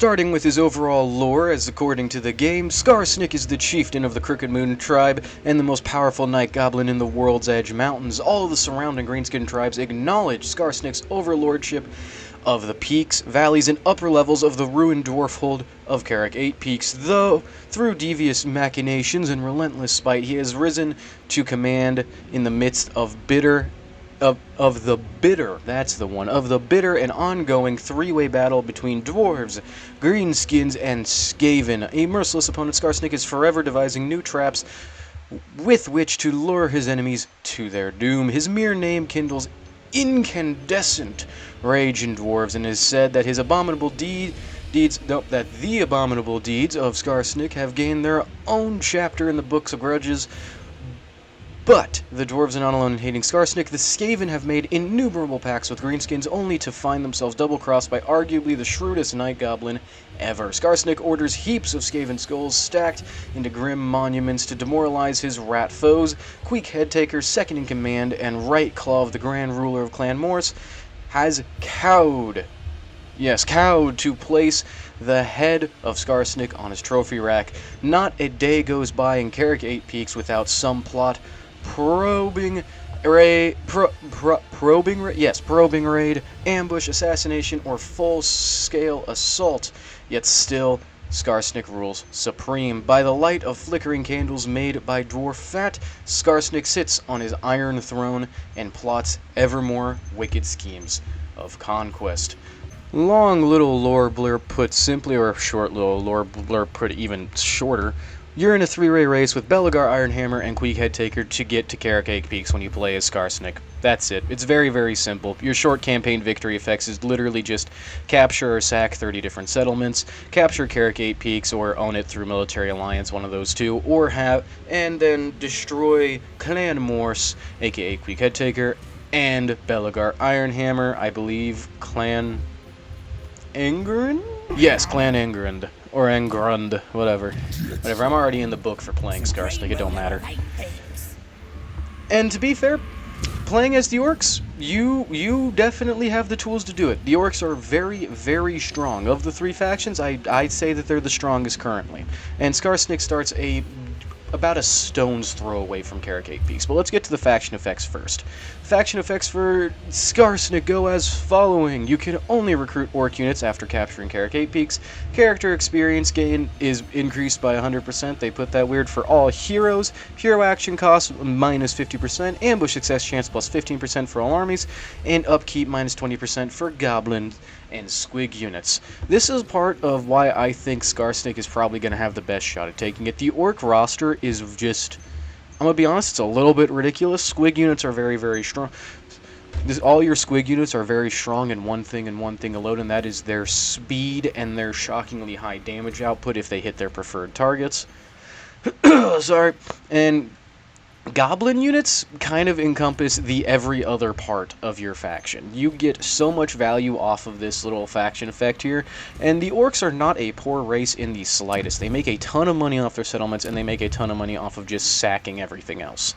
Starting with his overall lore, as according to the game, Skarsnik is the chieftain of the Crooked Moon tribe and the most powerful night goblin in the World's Edge Mountains. All of the surrounding greenskin tribes acknowledge Skarsnik's overlordship of the peaks, valleys, and upper levels of the ruined dwarfhold of Carrick 8 Peaks, though through devious machinations and relentless spite he has risen to command in the midst of the bitter and ongoing three-way battle between dwarves, greenskins, and Skaven. A merciless opponent, Skarsnik is forever devising new traps with which to lure his enemies to their doom. His mere name kindles incandescent rage in dwarves, and it is said that the abominable deeds of Skarsnik have gained their own chapter in the books of grudges. But the dwarves are not alone in hating Skarsnik. The Skaven have made innumerable pacts with greenskins, only to find themselves double-crossed by arguably the shrewdest night goblin ever. Skarsnik orders heaps of Skaven skulls stacked into grim monuments to demoralize his rat foes. Queek Headtaker, second in command and right claw of the Grand Ruler of Clan Morse, has cowed to place the head of Skarsnik on his trophy rack. Not a day goes by in Carrick 8 Peaks without some plot, probing raid, ambush, assassination, or full-scale assault. Yet still, Skarsnik rules supreme. By the light of flickering candles made by dwarf fat, Skarsnik sits on his iron throne and plots ever more wicked schemes of conquest. Long little lore blurb put simply, or short little lore blurb put even shorter. You're in a three-way race with Belagar, Ironhammer, and Queek Headtaker to get to Carrick 8 Peaks when you play as Skarsnik. That's it. It's very, very simple. Your short campaign victory effects is literally just capture or sack 30 different settlements, capture Carrick 8 Peaks or own it through Military Alliance, one of those two, and then destroy Clan Morse, aka Queek Headtaker, and Belagar, Ironhammer, I believe Clan Engrund? Yes, Clan Engrund. Or Engrund, whatever. I'm already in the book for playing Skarsnik, it don't matter. And to be fair, playing as the orcs, you definitely have the tools to do it. The orcs are very, very strong. Of the three factions, I'd say that they're the strongest currently. And Skarsnik starts about a stone's throw away from Carrick 8 Peaks. But let's get to the faction effects first. Faction effects for Skarsnik go as following. You can only recruit orc units after capturing Carrick 8 Peaks. Character experience gain is increased by 100%. They put that weird for all heroes. Hero action cost minus 50%. Ambush success chance plus 15% for all armies. And upkeep minus 20% for goblin and squig units. This is part of why I think Skarsnik is probably going to have the best shot at taking it. The orc roster is just, I'm going to be honest, it's a little bit ridiculous. Squig units are very, very strong. All your squig units are very strong in one thing and one thing alone, and that is their speed and their shockingly high damage output if they hit their preferred targets. Sorry. And goblin units kind of encompass the every other part of your faction. You get so much value off of this little faction effect here, and the orcs are not a poor race in the slightest. They make a ton of money off their settlements, and they make a ton of money off of just sacking everything else.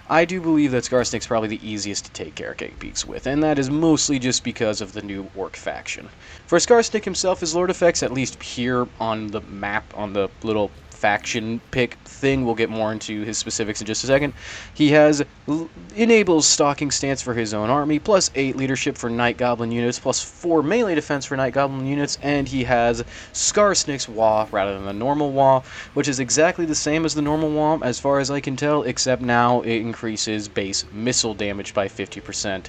I do believe that Skarsnik's probably the easiest to take Carrick 8 Peaks with, and that is mostly just because of the new orc faction. For Skarsnik himself, his lord effects, at least here on the map, on the little faction pick thing, we'll get more into his specifics in just a second. He enables stalking stance for his own army, plus 8 leadership for night goblin units, plus 4 melee defense for night goblin units, and he has Skarsnik's Wah rather than the normal Wah, which is exactly the same as the normal Wah as far as I can tell, except now it increases base missile damage by 50%.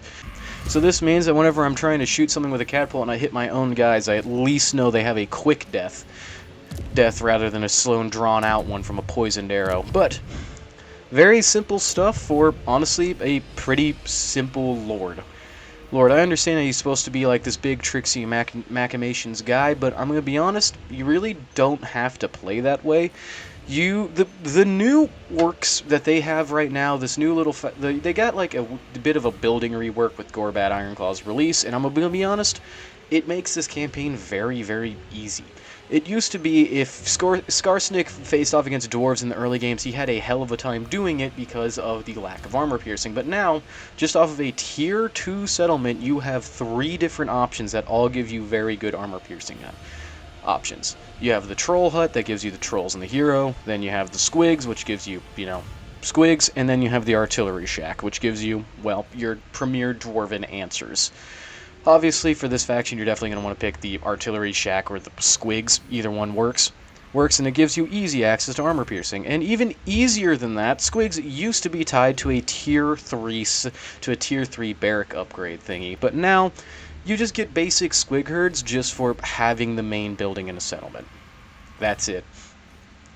So this means that whenever I'm trying to shoot something with a catapult and I hit my own guys, I at least know they have a quick death rather than a slow and drawn out one from a poisoned arrow. But very simple stuff for, honestly, a pretty simple lord. I understand that he's supposed to be like this big tricksy machinations guy, but I'm going to be honest, you really don't have to play that way. The new orcs that they have right now, this new little they got like a bit of a building rework with Gorbat Ironclaw's release, and I'm going to be honest, it makes this campaign very, very easy. It used to be if Skarsnik faced off against dwarves in the early games, he had a hell of a time doing it because of the lack of armor piercing. But now, just off of a tier 2 settlement, you have 3 different options that all give you very good armor piercing. options. You have the troll hut that gives you the trolls and the hero. Then you have the squigs, which gives you, squigs. And then you have the artillery shack, which gives you, well, your premier dwarven answers. Obviously, for this faction, you're definitely going to want to pick the artillery shack or the squigs. Either one works, and it gives you easy access to armor piercing. And even easier than that, squigs used to be tied to a tier 3 barrack upgrade thingy, but now you just get basic squig herds just for having the main building in a settlement. That's it.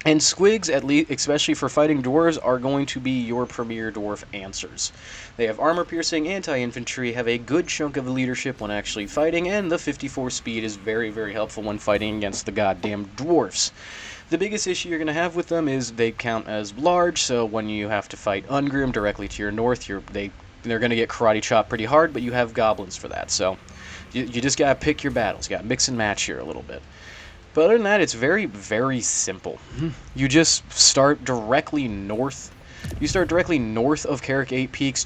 And squigs, at least, especially for fighting dwarves, are going to be your premier dwarf answers. They have armor piercing, anti-infantry, have a good chunk of leadership when actually fighting, and the 54 speed is very, very helpful when fighting against the goddamn dwarfs. The biggest issue you're going to have with them is they count as large, so when you have to fight Ungrim directly to your north, they're going to get karate chopped pretty hard, but you have goblins for that, so you just got to pick your battles. You got to mix and match here a little bit. But other than that, it's very, very simple. You just start directly north. You start directly north of Carrick 8 Peaks,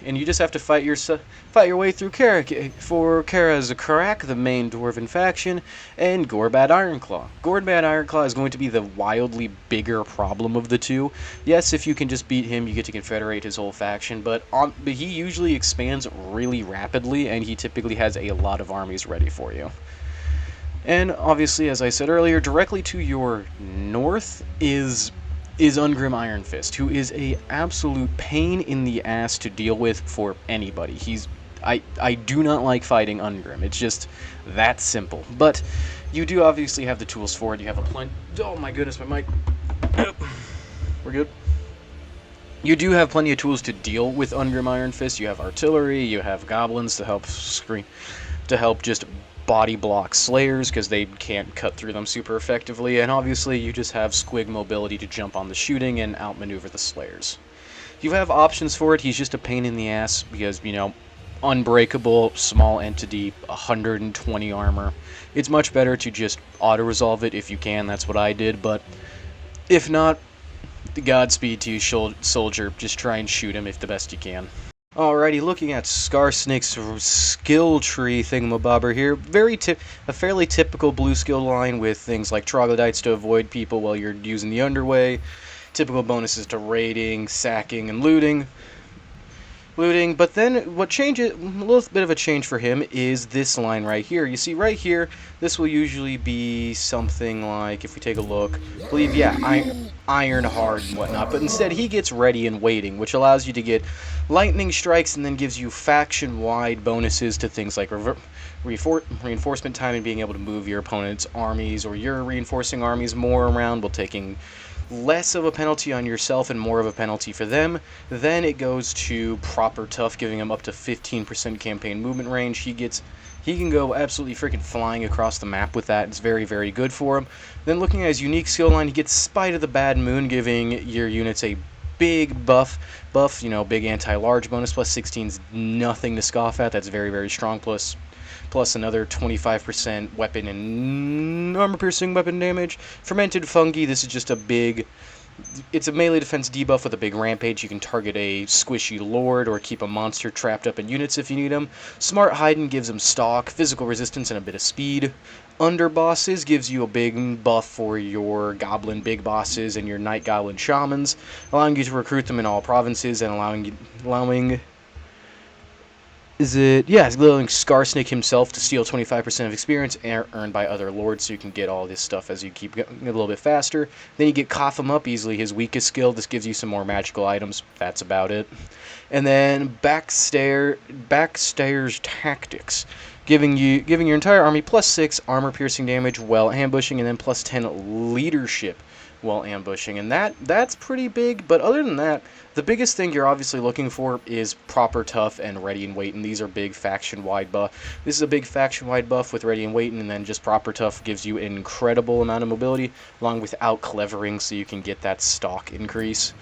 and you just have to fight your way through Carrick for Kara's Karak, the main dwarven faction, and Gorbad Ironclaw. Gorbad Ironclaw is going to be the wildly bigger problem of the two. Yes, if you can just beat him, you get to confederate his whole faction, but he usually expands really rapidly, and he typically has a lot of armies ready for you. And obviously, as I said earlier, directly to your north is Ungrim Iron Fist, who is a absolute pain in the ass to deal with for anybody. I do not like fighting Ungrim. It's just that simple. But you do obviously have the tools for it. You have a plenty. Oh my goodness, my mic. We're good. You do have plenty of tools to deal with Ungrim Iron Fist. You have artillery. You have goblins to help just body block slayers because they can't cut through them super effectively, and obviously you just have squig mobility to jump on the shooting and outmaneuver the slayers. You have options for it. He's just a pain in the ass because, unbreakable, small entity, 120 armor. It's much better to just auto-resolve it if you can. That's what I did, but if not, Godspeed to you, soldier. Just try and shoot him if the best you can. Alrighty, looking at Skarsnik's skill tree thingamabobber here, a fairly typical blue skill line with things like troglodytes to avoid people while you're using the underway, typical bonuses to raiding, sacking, and looting. But then what changes, a little bit of a change for him is this line right here. You see right here, this will usually be something like, if we take a look, I believe, yeah, iron hard and whatnot, but instead he gets ready and waiting, which allows you to get lightning strikes and then gives you faction-wide bonuses to things like reinforcement time and being able to move your opponent's armies or your reinforcing armies more around while taking less of a penalty on yourself and more of a penalty for them. Then it goes to proper tough, giving him up to 15% campaign movement range. He can go absolutely freaking flying across the map with that. It's very, very good for him. Then looking at his unique skill line, he gets Spite of the Bad Moon, giving your units a big buff, big anti-large bonus, plus 16's nothing to scoff at. That's very, very strong, plus another 25% weapon and armor-piercing weapon damage. Fermented Fungi, this is just it's a melee defense debuff with a big rampage. You can target a squishy lord or keep a monster trapped up in units if you need them. Smart Hiding gives him stalk, physical resistance, and a bit of speed. Underbosses gives you a big buff for your goblin big bosses and your night goblin shamans, allowing you to recruit them in all provinces and allowing Skarsnik himself to steal 25% of experience earned by other lords, so you can get all this stuff as you keep going a little bit faster. Then you get Cough Him Up, easily his weakest skill. This gives you some more magical items. That's about it. And then Backstairs Tactics, giving your entire army plus 6 armor piercing damage while ambushing, and then plus 10 leadership while ambushing, and that's pretty big. But other than that, the biggest thing you're obviously looking for is proper tough and ready and wait, and these are big faction-wide buff. This is a big faction-wide buff with ready and wait, and then just proper tough gives you an incredible amount of mobility, along with out-clevering, so you can get that stalk increase.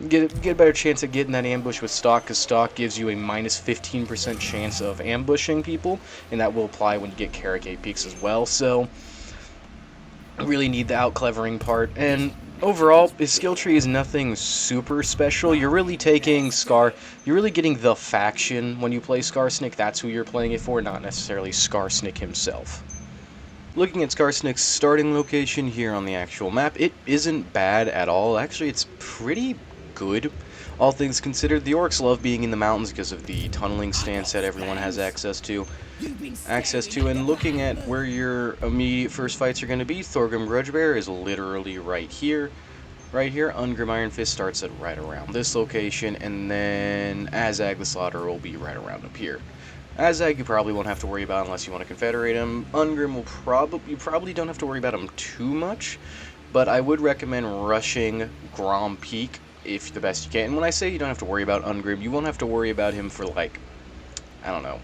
Get a better chance at getting that ambush with stalk, because stalk gives you a minus 15% chance of ambushing people, and that will apply when you get Carrick 8 Peaks as well, so really need the out-clevering part. And overall, his skill tree is nothing super special. You're really getting the faction when you play Skarsnik. That's who you're playing it for, not necessarily Skarsnik himself. Looking at Skarsnik's starting location here on the actual map, it isn't bad at all. Actually, it's pretty good, all things considered. The orcs love being in the mountains because of the tunneling stance that everyone has access to. And looking at where your immediate first fights are going to be, Thorgrim Grudgebearer is literally right here. Right here, Ungrim Iron Fist starts at right around this location, and then Azag the Slaughterer will be right around up here. Azag you probably won't have to worry about unless you want to confederate him. Ungrim you probably don't have to worry about him too much, but I would recommend rushing Grom Peak if the best you can. And when I say you don't have to worry about Ungrim, you won't have to worry about him for like, I don't know,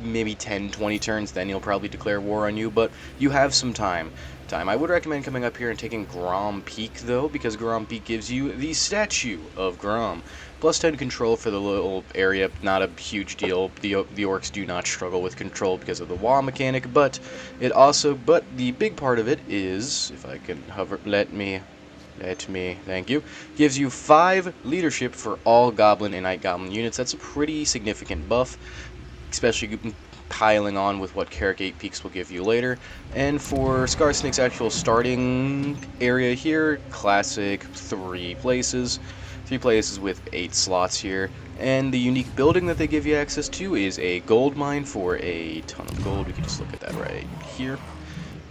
maybe 10, 20 turns, then he'll probably declare war on you, but you have some time. I would recommend coming up here and taking Grom Peak, though, because Grom Peak gives you the statue of Grom. Plus 10 control for the little area, not a huge deal. The orcs do not struggle with control because of the wall mechanic, but the big part of it is, if I can hover, let me, thank you, gives you 5 leadership for all Goblin and Night Goblin units. That's a pretty significant buff, especially piling on with what Carragate Peaks will give you later. And for Skarsnik's actual starting area here, classic 3 places with 8 slots here. And the unique building that they give you access to is a gold mine for a ton of gold. We can just look at that right here.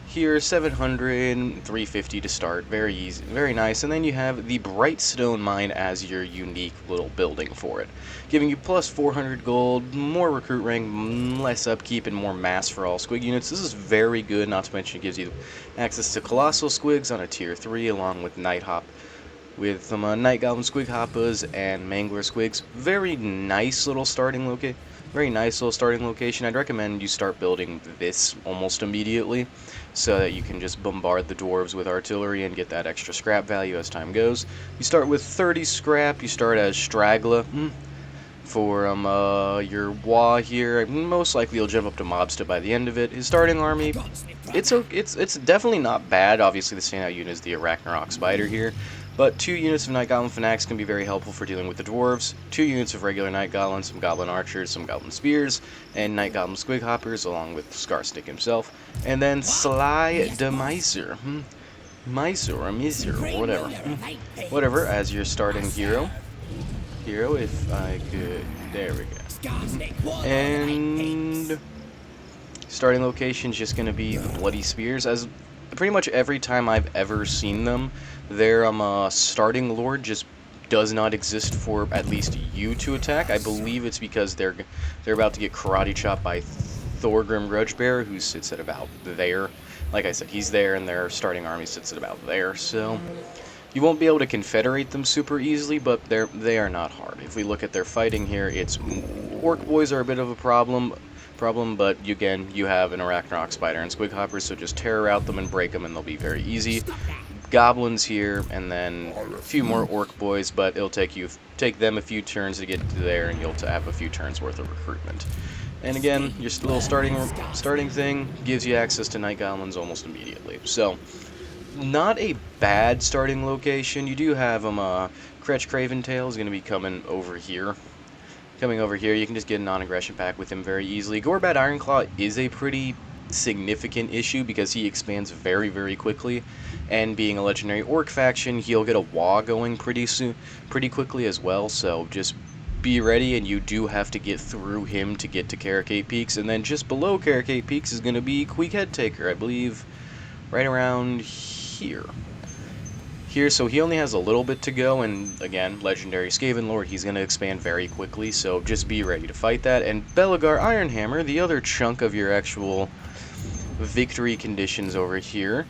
Here, 700, 350 to start, very easy, very nice. And then you have the Bright Stone Mine as your unique little building for it, giving you plus 400 gold, more recruit rank, less upkeep, and more mass for all squig units. This is very good, not to mention it gives you access to Colossal Squigs on a tier 3, along with Night Goblin Squig Hoppas and Mangler Squigs. Very nice little starting location. I'd recommend you start building this almost immediately, so that you can just bombard the dwarves with artillery and get that extra scrap value as time goes. You start with 30 scrap. You start as Straggler for your Wa here. Most likely you'll jump up to Mobster by the end of it. His starting army, it's definitely not bad. Obviously the standout unit is the Arachnarok Spider here. But 2 units of Night Goblin Fanatics can be very helpful for dealing with the dwarves. 2 units of regular Night Goblins, some Goblin Archers, some Goblin Spears, and Night Goblin Squig Hoppers, along with Skarsnik himself. And then Sly de Miser. Whatever, as your starting hero. If I could... There we go. And... starting location is just going to be the Bloody Spears, as pretty much every time I've ever seen them, their starting lord just does not exist for at least you to attack. I believe it's because they're about to get karate chopped by Thorgrim Grudgebearer, who sits at about there. Like I said, he's there, and their starting army sits at about there. So you won't be able to confederate them super easily, but they are not hard. If we look at their fighting here, it's orc boys are a bit of a problem, but again, you have an Arachnarok Spider and Squig Hoppers, so just terror out them and break them, and they'll be very easy. Goblins here, and then a few more orc boys, but it'll take them a few turns to get to there, and you'll have a few turns worth of recruitment. And again, your little starting thing gives you access to Night Goblins almost immediately. So, not a bad starting location. You do have Kretch Craventail is going to be coming over here. You can just get a non-aggression pack with him very easily. Gorbat Ironclaw is a pretty significant issue because he expands very, very quickly, and being a legendary orc faction, he'll get a Wa going pretty quickly as well, so just be ready, and you do have to get through him to get to Carragate Peaks, and then just below Carragate Peaks is going to be Queek Headtaker, I believe, right around here. So he only has a little bit to go, and again, legendary Skaven Lord, he's going to expand very quickly, so just be ready to fight that. And Belagar Ironhammer, the other chunk of your actual victory conditions over here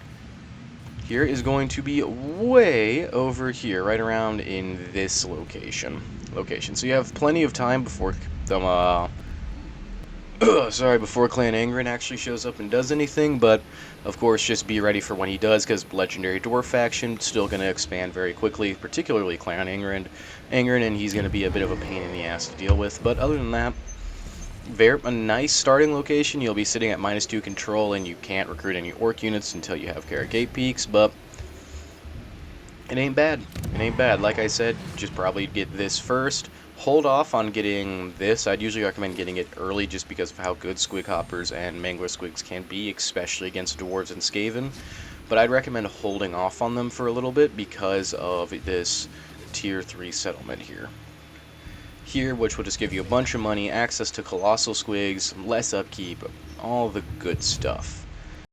is going to be way over here, right around in this location. So you have plenty of time before before Clan Angren actually shows up and does anything, but of course just be ready for when he does, because Legendary Dwarf faction still going to expand very quickly, particularly Clan Angren, and he's going to be a bit of a pain in the ass to deal with. But other than that, a nice starting location. You'll be sitting at -2 control, and you can't recruit any orc units until you have Carragate Peaks, but it ain't bad. Like I said, just probably get this first, Hold off on getting this. I'd usually recommend getting it early just because of how good Squig Hoppers and Mangler Squigs can be, especially against Dwarves and Skaven. But I'd recommend holding off on them for a little bit because of this Tier 3 settlement here. Here, which will just give you a bunch of money, access to Colossal Squigs, less upkeep, all the good stuff.